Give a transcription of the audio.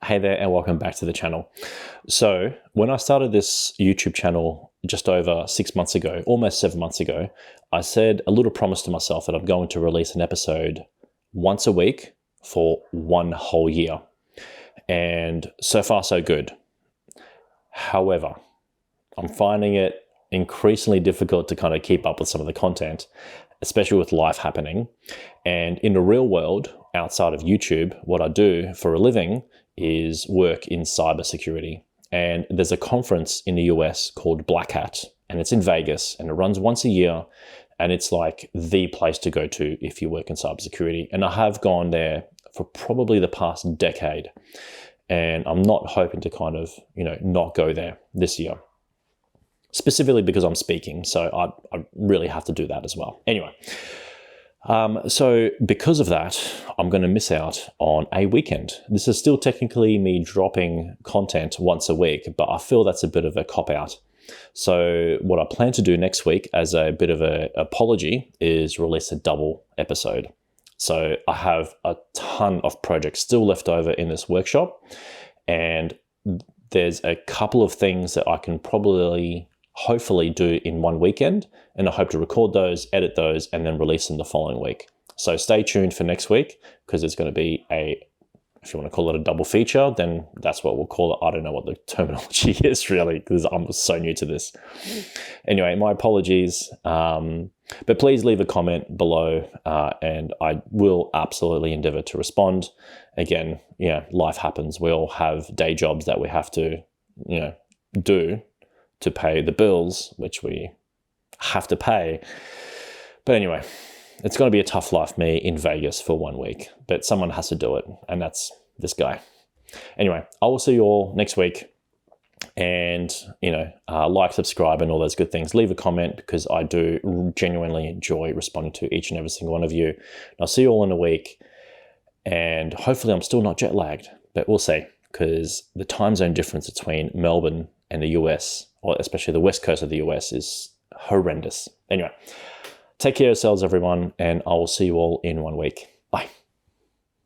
Hey there and welcome back to the channel. So when I started this YouTube channel just over 6 months ago, almost 7 months ago, I said a little promise to myself that I'm going to release an episode once a week for 1 whole year. And so far so good. However, I'm finding it increasingly difficult to kind of keep up with some of the content, especially with life happening. And in the real world, outside of YouTube, what I do for a living is work in cybersecurity. And there's a conference in the US called Black Hat, and it's in Vegas, and it runs once a year, and it's like the place to go to if you work in cybersecurity. And I have gone there for probably the past decade, and I'm not hoping to kind of, not go there this year, specifically because I'm speaking, so I really have to do that as well. Anyway, so because of that, I'm going to miss out on a weekend. This is still technically me dropping content once a week, but I feel that's a bit of a cop-out. So what I plan to do next week as a bit of an apology is release a double episode. So I have a ton of projects still left over in this workshop, and there's a couple of things that I can hopefully do in one weekend, and I hope to record those, edit those, and then release them the following week. So stay tuned for next week, because it's going to be if you want to call it a double feature, then that's what we'll call it. I don't know what the terminology is really, because I'm so new to this. Anyway, my apologies, but please leave a comment below, and I will absolutely endeavor to respond. Again, life happens. We all have day jobs that we have to, do to pay the bills, which we have to pay. But anyway, it's going to be a tough life, me in Vegas for 1 week, but someone has to do it, and that's this guy. Anyway, I will see you all next week, and like, subscribe, and all those good things. Leave a comment, because I do genuinely enjoy responding to each and every single one of you. And I'll see you all in a week, and hopefully I'm still not jet lagged, but we'll see, because the time zone difference between Melbourne and the US, or especially the west coast of the US, is horrendous. Anyway, take care of yourselves, everyone, and I will see you all in 1 week. Bye.